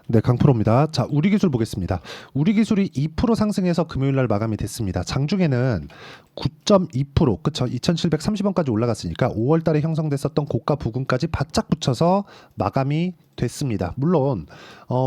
네, 강프로입니다. 자, 우리 기술 보겠습니다. 우리 기술이 2% 상승해서 금요일 날 마감이 됐습니다. 장중에는 9.2%, 그쵸? 2,730원까지 올라갔으니까 5월 달에 형성됐었던 고가 부근까지 바짝 붙여서 마감이 됐습니다. 물론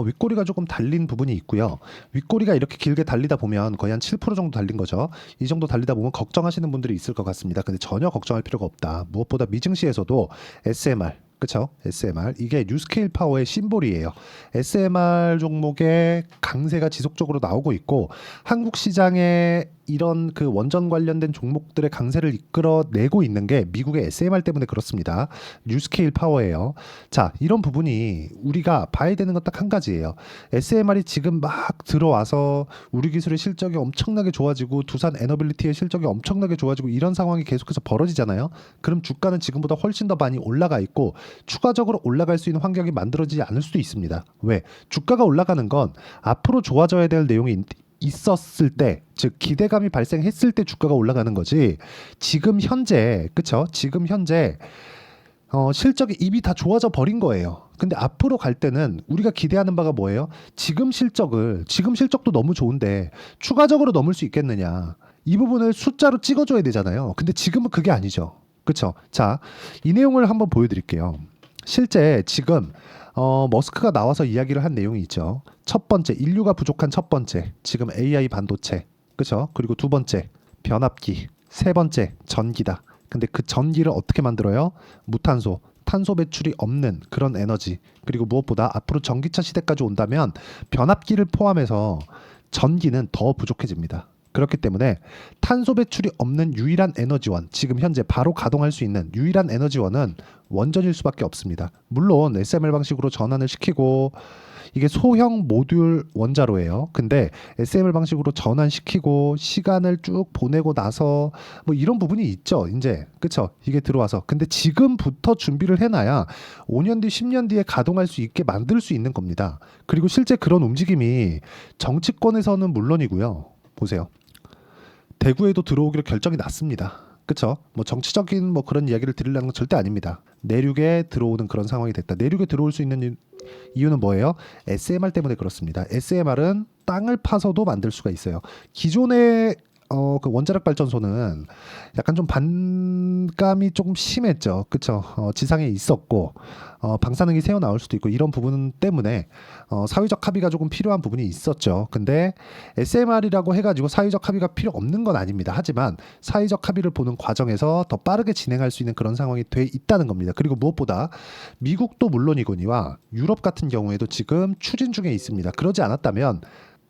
윗꼬리가 조금 달린 부분이 있고요. 윗꼬리가 이렇게 길게 달리다 보면 거의 한 7% 정도 달린 거죠. 이 정도 달리다 보면 걱정하시는 분들이 있을 것 같습니다. 근데 전혀 걱정할 필요가 없다. 무엇보다 미증시에서도 SMR, 그쵸? SMR 이게 뉴스케일 파워의 심볼이에요. SMR 종목의 강세가 지속적으로 나오고 있고 한국 시장에 이런 그 원전 관련된 종목들의 강세를 이끌어내고 있는 게 미국의 SMR 때문에 그렇습니다. 뉴스케일 파워예요. 자, 이런 부분이 우리가 봐야 되는 건 딱 한 가지예요. SMR이 지금 막 들어와서 우리 기술의 실적이 엄청나게 좋아지고 두산 에너빌리티의 실적이 엄청나게 좋아지고 이런 상황이 계속해서 벌어지잖아요. 그럼 주가는 지금보다 훨씬 더 많이 올라가 있고 추가적으로 올라갈 수 있는 환경이 만들어지지 않을 수도 있습니다. 왜? 주가가 올라가는 건 앞으로 좋아져야 될 내용이 있었을 때, 즉 기대감이 발생했을 때 주가가 올라가는 거지. 지금 현재, 그쵸? 지금 현재 실적이 이미 다 좋아져 버린 거예요. 근데 앞으로 갈 때는 우리가 기대하는 바가 뭐예요? 지금 실적도 너무 좋은데 추가적으로 넘을 수 있겠느냐? 이 부분을 숫자로 찍어줘야 되잖아요. 근데 지금은 그게 아니죠. 그쵸? 자, 이 내용을 한번 보여드릴게요. 실제 지금 머스크가 나와서 이야기를 한 내용이 있죠. 첫 번째, 인류가 부족한 첫 번째, 지금 AI 반도체, 그렇죠? 그리고 두 번째, 변압기, 세 번째, 전기다. 근데 그 전기를 어떻게 만들어요? 무탄소, 탄소 배출이 없는 그런 에너지. 그리고 무엇보다 앞으로 전기차 시대까지 온다면 변압기를 포함해서 전기는 더 부족해집니다. 그렇기 때문에 탄소 배출이 없는 유일한 에너지원, 지금 현재 바로 가동할 수 있는 유일한 에너지원은 원전일 수밖에 없습니다. 물론 SMR 방식으로 전환을 시키고 이게 소형 모듈 원자로예요. 근데 SMR 방식으로 전환시키고 시간을 쭉 보내고 나서 뭐 이런 부분이 있죠. 이제 그쵸? 이게 들어와서 근데 지금부터 준비를 해놔야 5년 뒤, 10년 뒤에 가동할 수 있게 만들 수 있는 겁니다. 그리고 실제 그런 움직임이 정치권에서는 물론이고요. 보세요. 대구에도 들어오기로 결정이 났습니다. 그쵸? 뭐 정치적인 뭐 그런 이야기를 드리려는 건 절대 아닙니다. 내륙에 들어오는 그런 상황이 됐다. 내륙에 들어올 수 있는 이유는 뭐예요? SMR 때문에 그렇습니다. SMR은 땅을 파서도 만들 수가 있어요. 기존의 그 원자력 발전소는 약간 좀 반감이 조금 심했죠. 그쵸? 지상에 있었고 방사능이 새어 나올 수도 있고 이런 부분 때문에 사회적 합의가 조금 필요한 부분이 있었죠. 근데 SMR이라고 해가지고 사회적 합의가 필요 없는 건 아닙니다. 하지만 사회적 합의를 보는 과정에서 더 빠르게 진행할 수 있는 그런 상황이 돼 있다는 겁니다. 그리고 무엇보다 미국도 물론이거니와 유럽 같은 경우에도 지금 추진 중에 있습니다. 그러지 않았다면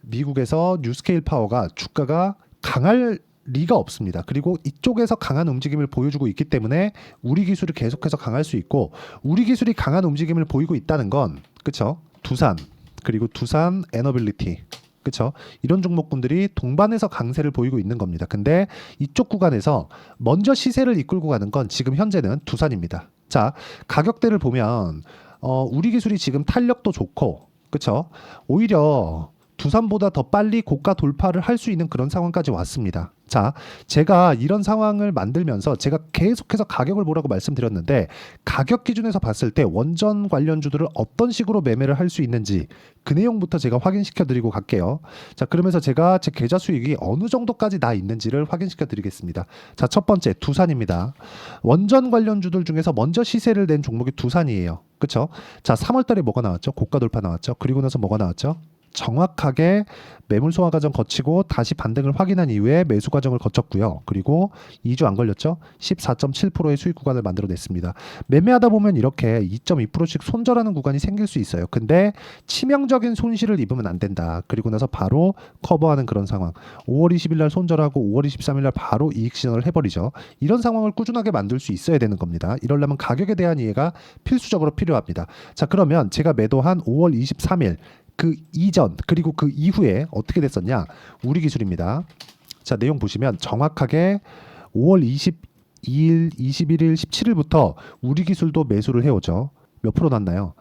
미국에서 뉴스케일 파워가 주가가 강할 리가 없습니다. 그리고 이쪽에서 강한 움직임을 보여주고 있기 때문에 우리 기술이 계속해서 강할 수 있고 우리 기술이 강한 움직임을 보이고 있다는 건 그쵸? 두산 그리고 두산 에너빌리티 그쵸? 이런 종목군들이 동반해서 강세를 보이고 있는 겁니다. 근데 이쪽 구간에서 먼저 시세를 이끌고 가는 건 지금 현재는 두산입니다. 자, 가격대를 보면 우리 기술이 지금 탄력도 좋고 그쵸? 오히려 두산보다 더 빨리 고가 돌파를 할 수 있는 그런 상황까지 왔습니다. 자, 제가 이런 상황을 만들면서 제가 계속해서 가격을 보라고 말씀드렸는데 가격 기준에서 봤을 때 원전 관련주들을 어떤 식으로 매매를 할 수 있는지 그 내용부터 제가 확인시켜 드리고 갈게요. 자, 그러면서 제가 제 계좌 수익이 어느 정도까지 나 있는지를 확인시켜 드리겠습니다. 자, 첫 번째 두산입니다. 원전 관련주들 중에서 먼저 시세를 낸 종목이 두산이에요. 그쵸? 자, 3월 달에 뭐가 나왔죠? 고가 돌파 나왔죠? 그리고 나서 뭐가 나왔죠? 정확하게 매물 소화 과정 거치고 다시 반등을 확인한 이후에 매수 과정을 거쳤고요. 그리고 2주 안 걸렸죠? 14.7%의 수익 구간을 만들어냈습니다. 매매하다 보면 이렇게 2.2%씩 손절하는 구간이 생길 수 있어요. 근데 치명적인 손실을 입으면 안 된다. 그리고 나서 바로 커버하는 그런 상황. 5월 20일 날 손절하고 5월 23일 날 바로 이익 실현을 해버리죠. 이런 상황을 꾸준하게 만들 수 있어야 되는 겁니다. 이러려면 가격에 대한 이해가 필수적으로 필요합니다. 자, 그러면 제가 매도한 5월 23일 그 이전 그리고 그 이후에 어떻게 됐었냐? 우리 기술입니다. 자, 내용 보시면 정확하게 5월 22일, 21일, 17일부터 우리 기술도 매수를 해오죠. 몇 프로 났나요?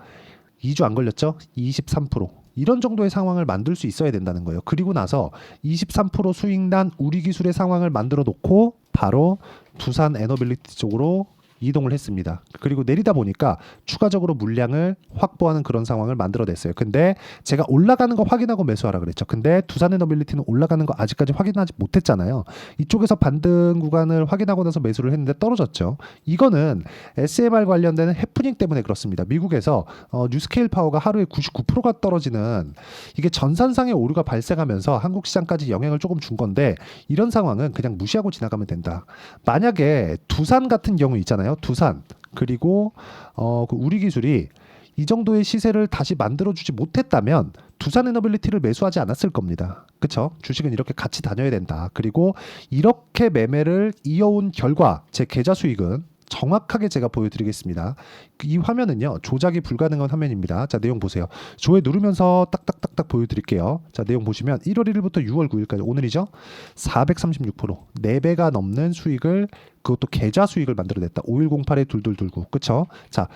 2주 안 걸렸죠? 23%. 이런 정도의 상황을 만들 수 있어야 된다는 거예요. 그리고 나서 23% 수익 난 우리 기술의 상황을 만들어 놓고 바로 두산 에너빌리티 쪽으로 이동을 했습니다. 그리고 내리다 보니까 추가적으로 물량을 확보하는 그런 상황을 만들어냈어요. 근데 제가 올라가는 거 확인하고 매수하라 그랬죠. 근데 두산에너빌리티는 올라가는 거 아직까지 확인하지 못했잖아요. 이쪽에서 반등 구간을 확인하고 나서 매수를 했는데 떨어졌죠. 이거는 SMR 관련되는 해프닝 때문에 그렇습니다. 미국에서 뉴스케일 파워가 하루에 99%가 떨어지는, 이게 전산상의 오류가 발생하면서 한국 시장까지 영향을 조금 준 건데, 이런 상황은 그냥 무시하고 지나가면 된다. 만약에 두산 같은 경우 있잖아요. 두산 그리고 그 우리기술이 이 정도의 시세를 다시 만들어주지 못했다면 두산에너빌리티를 매수하지 않았을 겁니다. 그렇죠? 주식은 이렇게 같이 다녀야 된다. 그리고 이렇게 매매를 이어온 결과 제 계좌 수익은 정확하게 제가 보여드리겠습니다. 이 화면은요, 조작이 불가능한 화면입니다. 자, 내용 보세요. 조회 누르면서 딱딱딱딱 보여드릴게요. 자, 내용 보시면 1월 1일부터 6월 9일까지 오늘이죠. 436%, 4배가 넘는 수익을, 그것도 계좌 수익을 만들어냈다. 5108에 2229. 그쵸? 자,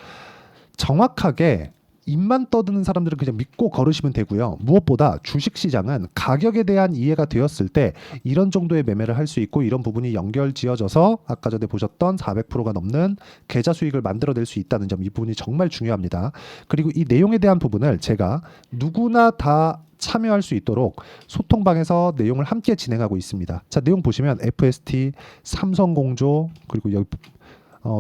정확하게 입만 떠드는 사람들은 그냥 믿고 걸으시면 되고요. 무엇보다 주식시장은 가격에 대한 이해가 되었을 때 이런 정도의 매매를 할 수 있고, 이런 부분이 연결 지어져서 아까 전에 보셨던 400%가 넘는 계좌 수익을 만들어낼 수 있다는 점, 이 부분이 정말 중요합니다. 그리고 이 내용에 대한 부분을 제가 누구나 다 참여할 수 있도록 소통방에서 내용을 함께 진행하고 있습니다. 자, 내용 보시면 FST, 삼성공조, 그리고 여기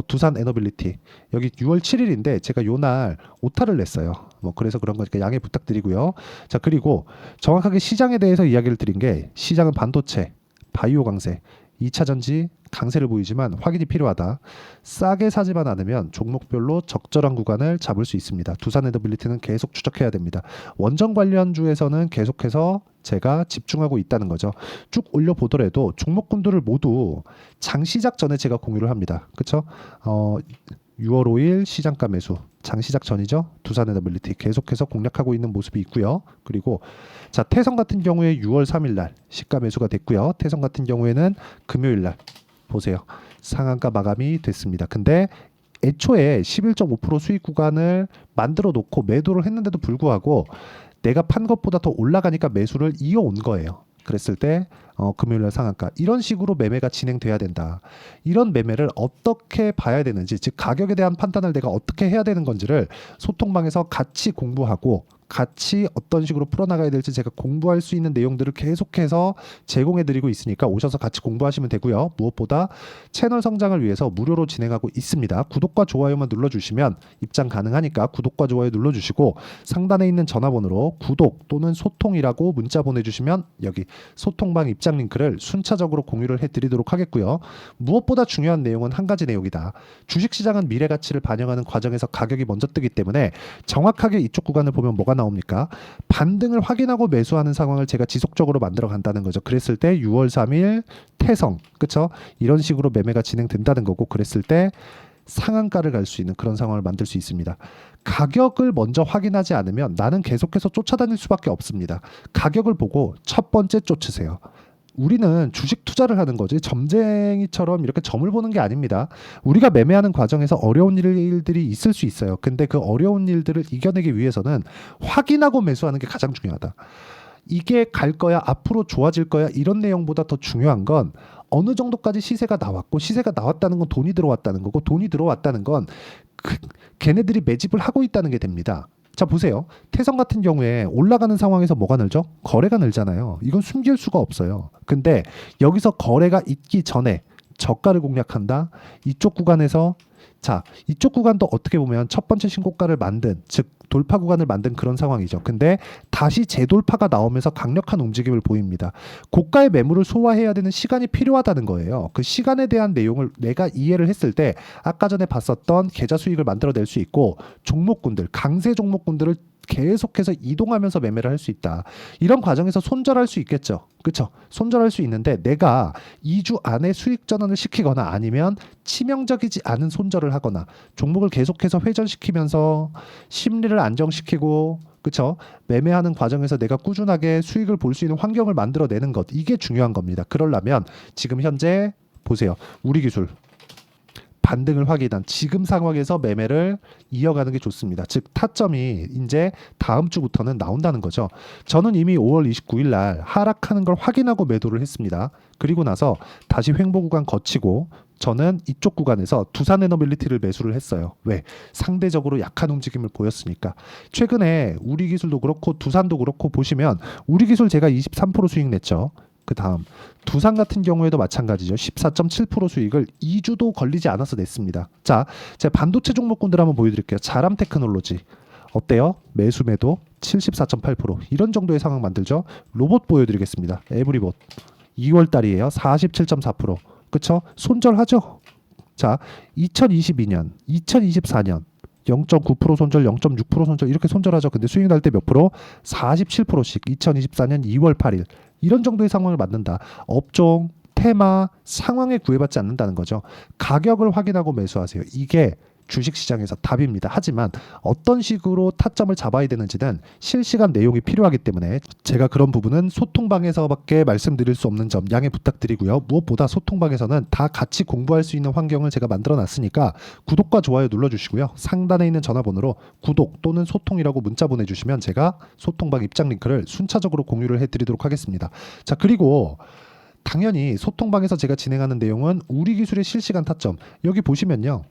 두산 에너빌리티, 여기 6월 7일인데 제가 요날 오타를 냈어요. 뭐 그래서 그런 거니까 양해 부탁드리고요. 자, 그리고 정확하게 시장에 대해서 이야기를 드린 게, 시장은 반도체, 바이오 강세, 2차 전지 강세를 보이지만 확인이 필요하다. 싸게 사지만 않으면 종목별로 적절한 구간을 잡을 수 있습니다. 두산에너빌리티는 계속 추적해야 됩니다. 원전 관련주에서는 계속해서 제가 집중하고 있다는 거죠. 쭉 올려보더라도 종목군들을 모두 장 시작 전에 제가 공유를 합니다. 그렇죠? 6월 5일 시장가 매수, 장 시작 전이죠. 두산에너빌리티 계속해서 공략하고 있는 모습이 있고요. 그리고 자, 태성 같은 경우에 6월 3일 날 시가 매수가 됐고요. 태성 같은 경우에는 금요일 날 보세요. 상한가 마감이 됐습니다. 근데 애초에 11.5% 수익 구간을 만들어 놓고 매도를 했는데도 불구하고 내가 판 것보다 더 올라가니까 매수를 이어온 거예요. 그랬을 때 금요일날 상한가, 이런 식으로 매매가 진행돼야 된다. 이런 매매를 어떻게 봐야 되는지, 즉 가격에 대한 판단을 내가 어떻게 해야 되는 건지를 소통방에서 같이 공부하고, 같이 어떤 식으로 풀어나가야 될지 제가 공부할 수 있는 내용들을 계속해서 제공해드리고 있으니까 오셔서 같이 공부하시면 되고요. 무엇보다 채널 성장을 위해서 무료로 진행하고 있습니다. 구독과 좋아요만 눌러주시면 입장 가능하니까 구독과 좋아요 눌러주시고, 상단에 있는 전화번호로 구독 또는 소통이라고 문자 보내주시면 여기 소통방 입장 링크를 순차적으로 공유를 해드리도록 하겠고요. 무엇보다 중요한 내용은 한 가지 내용이다. 주식시장은 미래 가치를 반영하는 과정에서 가격이 먼저 뜨기 때문에 정확하게 이쪽 구간을 보면 뭐가 나옵니까? 반등을 확인하고 매수하는 상황을 제가 지속적으로 만들어 간다는 거죠. 그랬을 때 6월 3일 태성, 그쵸? 이런 식으로 매매가 진행된다는 거고, 그랬을 때 상한가를 갈 수 있는 그런 상황을 만들 수 있습니다. 가격을 먼저 확인하지 않으면 나는 계속해서 쫓아다닐 수밖에 없습니다. 가격을 보고 첫 번째 쫓으세요. 우리는 주식 투자를 하는 거지 점쟁이처럼 이렇게 점을 보는 게 아닙니다. 우리가 매매하는 과정에서 어려운 일들이 있을 수 있어요. 근데 그 어려운 일들을 이겨내기 위해서는 확인하고 매수하는 게 가장 중요하다. 이게 갈 거야, 앞으로 좋아질 거야, 이런 내용보다 더 중요한 건 어느 정도까지 시세가 나왔고, 시세가 나왔다는 건 돈이 들어왔다는 거고, 돈이 들어왔다는 건 걔네들이 매집을 하고 있다는 게 됩니다. 자, 보세요. 태성 같은 경우에 올라가는 상황에서 뭐가 늘죠? 거래가 늘잖아요. 이건 숨길 수가 없어요. 근데 여기서 거래가 있기 전에 저가를 공략한다. 이쪽 구간에서, 자, 이쪽 구간도 어떻게 보면 첫 번째 신고가를 만든, 즉 돌파 구간을 만든 그런 상황이죠. 근데 다시 재돌파가 나오면서 강력한 움직임을 보입니다. 고가의 매물을 소화해야 되는 시간이 필요하다는 거예요. 그 시간에 대한 내용을 내가 이해를 했을 때 아까 전에 봤었던 계좌 수익을 만들어낼 수 있고, 종목군들, 강세 종목군들을 계속해서 이동하면서 매매를 할 수 있다. 이런 과정에서 손절할 수 있겠죠. 그렇죠? 손절할 수 있는데 내가 2주 안에 수익 전환을 시키거나 아니면 치명적이지 않은 손절을 하거나 종목을 계속해서 회전시키면서 심리를 안정시키고, 그렇죠? 매매하는 과정에서 내가 꾸준하게 수익을 볼 수 있는 환경을 만들어내는 것, 이게 중요한 겁니다. 그러려면 지금 현재 보세요. 우리기술 반등을 확인한 지금 상황에서 매매를 이어가는 게 좋습니다. 즉 타점이 이제 다음 주부터는 나온다는 거죠. 저는 이미 5월 29일 날 하락하는 걸 확인하고 매도를 했습니다. 그리고 나서 다시 횡보 구간 거치고 저는 이쪽 구간에서 두산에너빌리티를 매수를 했어요. 왜? 상대적으로 약한 움직임을 보였으니까. 최근에 우리기술도 그렇고 두산도 그렇고 보시면 우리기술 제가 23% 수익 냈죠. 그 다음 두산 같은 경우에도 마찬가지죠. 14.7% 수익을 2주도 걸리지 않아서 냈습니다. 자, 제가 반도체 종목군들 한번 보여드릴게요. 자람테크놀로지 어때요? 매수 매도 74.8% 이런 정도의 상황 만들죠. 로봇 보여드리겠습니다. 에브리봇 2월 달이에요. 47.4%. 그쵸? 손절하죠. 자, 2022년, 2024년 0.9% 손절, 0.6% 손절 이렇게 손절하죠. 근데 수익 날 때 몇 프로? 47%씩 2024년 2월 8일 이런 정도의 상황을 만든다. 업종, 테마, 상황에 구애받지 않는다는 거죠. 가격을 확인하고 매수하세요. 이게 주식시장에서 답입니다. 하지만 어떤 식으로 타점을 잡아야 되는지는 실시간 내용이 필요하기 때문에 제가 그런 부분은 소통방에서밖에 말씀드릴 수 없는 점 양해 부탁드리고요. 무엇보다 소통방에서는 다 같이 공부할 수 있는 환경을 제가 만들어 놨으니까 구독과 좋아요 눌러주시고요. 상단에 있는 전화번호로 구독 또는 소통이라고 문자 보내주시면 제가 소통방 입장 링크를 순차적으로 공유를 해드리도록 하겠습니다. 자, 그리고 당연히 소통방에서 제가 진행하는 내용은 우리기술의 실시간 타점 여기 보시면요.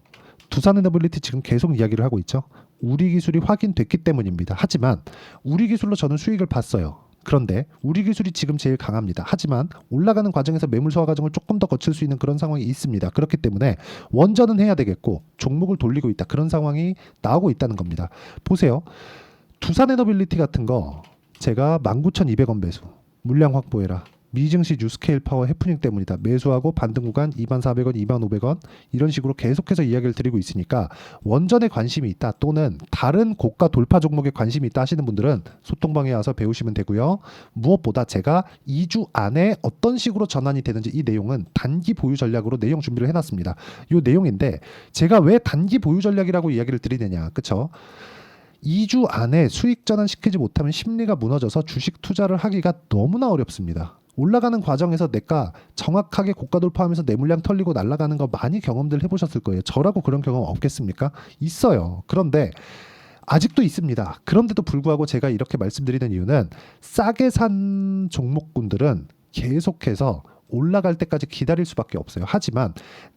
두산에너빌리티 지금 계속 이야기를 하고 있죠. 우리기술이 확인됐기 때문입니다. 하지만 우리기술로 저는 수익을 봤어요. 그런데 우리기술이 지금 제일 강합니다. 하지만 올라가는 과정에서 매물 소화 과정을 조금 더 거칠 수 있는 그런 상황이 있습니다. 그렇기 때문에 원전은 해야 되겠고 종목을 돌리고 있다. 그런 상황이 나오고 있다는 겁니다. 보세요. 두산에너빌리티 같은 거 제가 19,200원 매수 물량 확보해라. 미증시 뉴스케일 파워 해프닝 때문이다. 매수하고 반등 구간 2,400원, 2,500원 이런 식으로 계속해서 이야기를 드리고 있으니까 원전에 관심이 있다 또는 다른 고가 돌파 종목에 관심이 있다 하시는 분들은 소통방에 와서 배우시면 되고요. 무엇보다 제가 2주 안에 어떤 식으로 전환이 되는지 이 내용은 단기 보유 전략으로 내용 준비를 해놨습니다. 이 내용인데 제가 왜 단기 보유 전략이라고 이야기를 드리느냐. 그쵸? 2주 안에 수익 전환 시키지 못하면 심리가 무너져서 주식 투자를 하기가 너무나 어렵습니다. 올라가는 과정에서 내가 정확하게 고가 돌파하면서 내 물량 털리고 날아가는 거 많이 경험들 해보셨을 거예요. 저라고 그런 경험 없겠습니까? 있어요. 그런데 아직도 있습니다. 그런데도 불구하고 제가 이렇게 말씀드리는 이유는 싸게 산 종목군들은 계속해서 올라갈 때까지 기다릴 수밖에 없어요. 하지만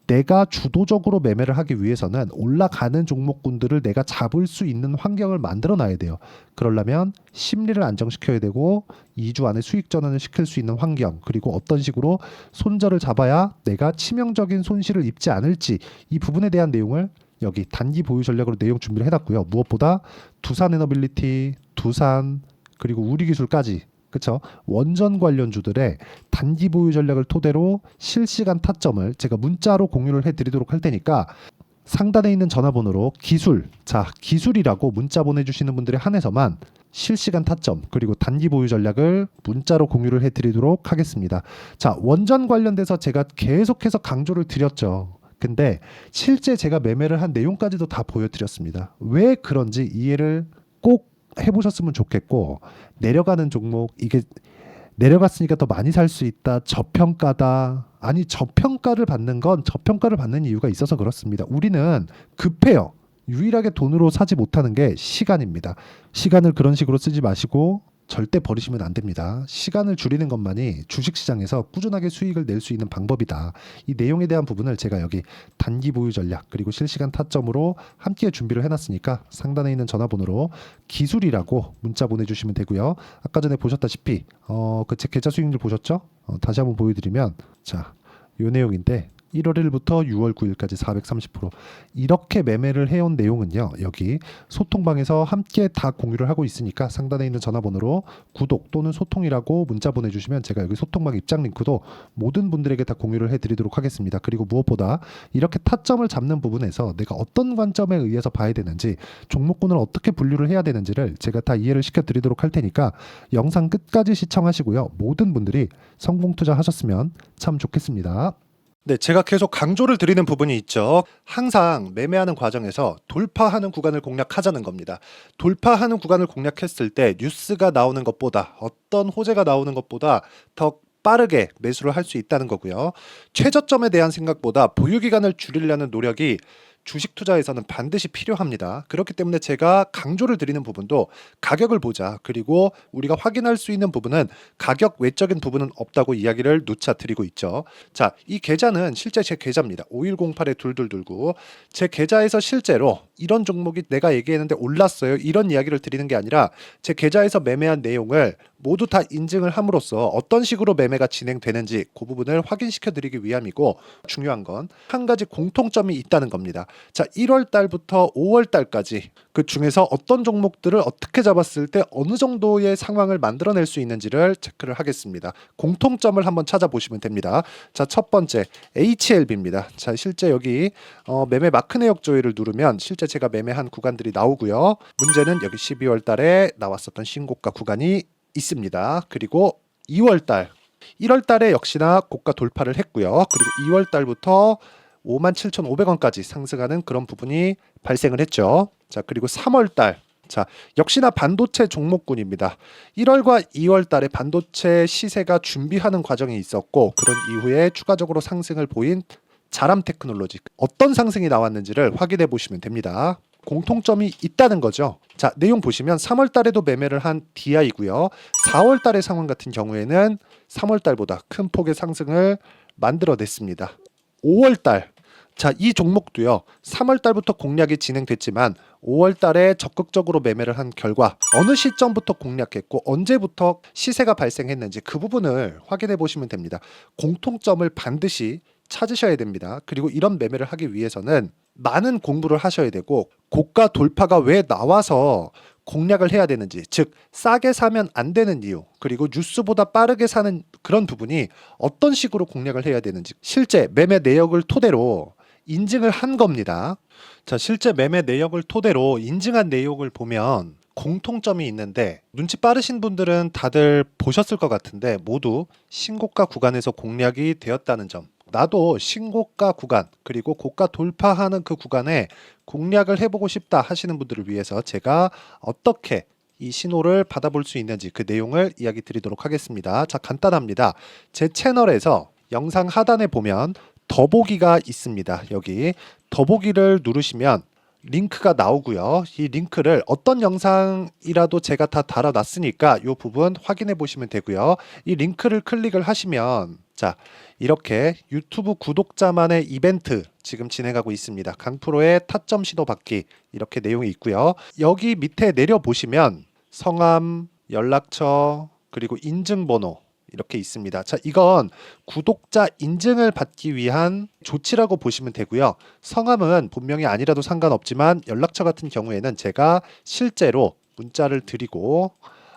내가 주도적으로 매매를 하기 위해서는 올라가는 종목군들을 내가 잡을 수 있는 환경을 만들어 놔야 돼요. 그러려면 심리를 안정시켜야 되고 2주 안에 수익 전환을 시킬 수 있는 환경 그리고 어떤 식으로 손절을 잡아야 내가 치명적인 손실을 입지 않을지 이 부분에 대한 내용을 여기 단기 보유 전략으로 내용 준비를 해놨고요. 무엇보다 두산에너빌리티, 두산 그리고 우리기술까지 그렇죠? 원전 관련주들의 단기 보유 전략을 토대로 실시간 타점을 제가 문자로 공유를 해드리도록 할 테니까 상단에 있는 전화번호로 기술, 자 기술이라고 문자 보내주시는 분들에 한해서만 실시간 타점 그리고 단기 보유 전략을 문자로 공유를 해드리도록 하겠습니다. 자 원전 관련돼서 제가 계속해서 강조를 드렸죠. 근데 실제 제가 매매를 한 내용까지도 다 보여드렸습니다. 왜 그런지 이해를 꼭 해보셨으면 좋겠고 내려가는 종목 이게 내려갔으니까 더 많이 살 수 있다 저평가다 아니 저평가를 받는 건 저평가를 받는 이유가 있어서 그렇습니다. 우리는 급해요. 유일하게 돈으로 사지 못하는 게 시간입니다. 시간을 그런 식으로 쓰지 마시고 절대 버리시면 안 됩니다. 시간을 줄이는 것만이 주식시장에서 꾸준하게 수익을 낼 수 있는 방법이다. 이 내용에 대한 부분을 제가 여기 단기 보유 전략 그리고 실시간 타점으로 함께 준비를 해놨으니까 상단에 있는 전화번호로 기술이라고 문자 보내주시면 되고요. 아까 전에 보셨다시피 그 제 계좌 수익률 보셨죠? 다시 한번 보여드리면 자, 요 내용인데 1월 1일부터 6월 9일까지 430% 이렇게 매매를 해온 내용은요. 여기 소통방에서 함께 다 공유를 하고 있으니까 상단에 있는 전화번호로 구독 또는 소통이라고 문자 보내주시면 제가 여기 소통방 입장 링크도 모든 분들에게 다 공유를 해드리도록 하겠습니다. 그리고 무엇보다 이렇게 타점을 잡는 부분에서 내가 어떤 관점에 의해서 봐야 되는지 종목군을 어떻게 분류를 해야 되는지를 제가 다 이해를 시켜드리도록 할 테니까 영상 끝까지 시청하시고요. 모든 분들이 성공 투자하셨으면 참 좋겠습니다. 네, 제가 계속 강조를 드리는 부분이 있죠. 항상 매매하는 과정에서 돌파하는 구간을 공략하자는 겁니다. 돌파하는 구간을 공략했을 때 뉴스가 나오는 것보다 어떤 호재가 나오는 것보다 더 빠르게 매수를 할 수 있다는 거고요. 최저점에 대한 생각보다 보유 기간을 줄이려는 노력이 주식 투자에서는 반드시 필요합니다. 그렇기 때문에 제가 강조를 드리는 부분도 가격을 보자. 그리고 우리가 확인할 수 있는 부분은 가격 외적인 부분은 없다고 이야기를 누차 드리고 있죠. 자, 이 계좌는 실제 제 계좌입니다. 5108에 2229. 제 계좌에서 실제로 이런 종목이 내가 얘기했는데 올랐어요. 이런 이야기를 드리는 게 아니라 제 계좌에서 매매한 내용을 모두 다 인증을 함으로써 어떤 식으로 매매가 진행되는지 그 부분을 확인시켜 드리기 위함이고, 중요한 건 한 가지 공통점이 있다는 겁니다. 자, 1월 달부터 5월 달까지 그 중에서 어떤 종목들을 어떻게 잡았을 때 어느 정도의 상황을 만들어낼 수 있는지를 체크를 하겠습니다. 공통점을 한번 찾아보시면 됩니다. 자, 첫 번째 HLB입니다. 자, 실제 여기 매매 마크 내역 조회를 누르면 실제 제가 매매한 구간들이 나오고요. 문제는 여기 12월 달에 나왔었던 신고가 구간이 있습니다. 그리고 2월 달, 1월 달에 역시나 고가 돌파를 했고요. 그리고 2월 달부터 57,500원까지 상승하는 그런 부분이 발생을 했죠. 자, 그리고 3월 달, 자, 역시나 반도체 종목군입니다. 1월과 2월 달에 반도체 시세가 준비하는 과정이 있었고, 그런 이후에 추가적으로 상승을 보인 자람 테크놀로지, 어떤 상승이 나왔는지를 확인해 보시면 됩니다. 공통점이 있다는 거죠. 자, 내용 보시면 3월 달에도 매매를 한 DI고요. 4월 달의 상황 같은 경우에는 3월 달보다 큰 폭의 상승을 만들어냈습니다. 5월 달, 자, 이 종목도요. 3월 달부터 공략이 진행됐지만 5월 달에 적극적으로 매매를 한 결과 어느 시점부터 공략했고 언제부터 시세가 발생했는지 그 부분을 확인해 보시면 됩니다. 공통점을 반드시 찾으셔야 됩니다. 그리고 이런 매매를 하기 위해서는 많은 공부를 하셔야 되고, 고가 돌파가 왜 나와서 공략을 해야 되는지, 즉 싸게 사면 안 되는 이유, 그리고 뉴스보다 빠르게 사는 그런 부분이 어떤 식으로 공략을 해야 되는지 실제 매매 내역을 토대로 인증을 한 겁니다. 자, 실제 매매 내역을 토대로 인증한 내용을 보면 공통점이 있는데, 눈치 빠르신 분들은 다들 보셨을 것 같은데 모두 신고가 구간에서 공략이 되었다는 점, 나도 신고가 구간 그리고 고가 돌파하는 그 구간에 공략을 해보고 싶다 하시는 분들을 위해서 제가 어떻게 이 신호를 받아볼 수 있는지 그 내용을 이야기 드리도록 하겠습니다. 자, 간단합니다. 제 채널에서 영상 하단에 보면 더보기가 있습니다. 여기 더보기를 누르시면 링크가 나오고요. 이 링크를 어떤 영상이라도 제가 다 달아놨으니까 이 부분 확인해 보시면 되고요. 이 링크를 클릭을 하시면, 자, 이렇게 유튜브 구독자만의 이벤트 지금 진행하고 있습니다. 강프로의 타점 신호 받기, 이렇게 내용이 있고요. 여기 밑에 내려 보시면 성함, 연락처, 그리고 인증번호 이렇게 있습니다. 자, 이건 구독자 인증을 받기 위한 조치라고 보시면 되고요. 성함은 본명이 아니라도 상관없지만 연락처 같은 경우에는 제가 실제로 문자를 드리고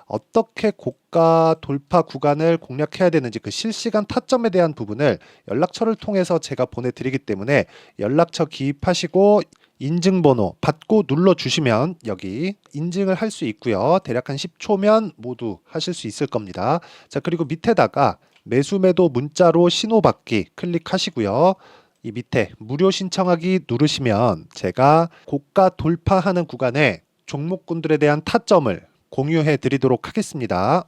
어떻게 고가 돌파 구간을 공략해야 되는지 그 실시간 타점에 대한 부분을 연락처를 통해서 제가 보내드리기 때문에 연락처 기입하시고 인증번호 받고 눌러주시면 여기 인증을 할 수 있고요. 대략 한 10초면 모두 하실 수 있을 겁니다. 자, 그리고 밑에다가 매수 매도 문자로 신호받기 클릭하시고요. 이 밑에 무료 신청하기 누르시면 제가 고가 돌파하는 구간에 종목군들에 대한 타점을 공유해 드리도록 하겠습니다.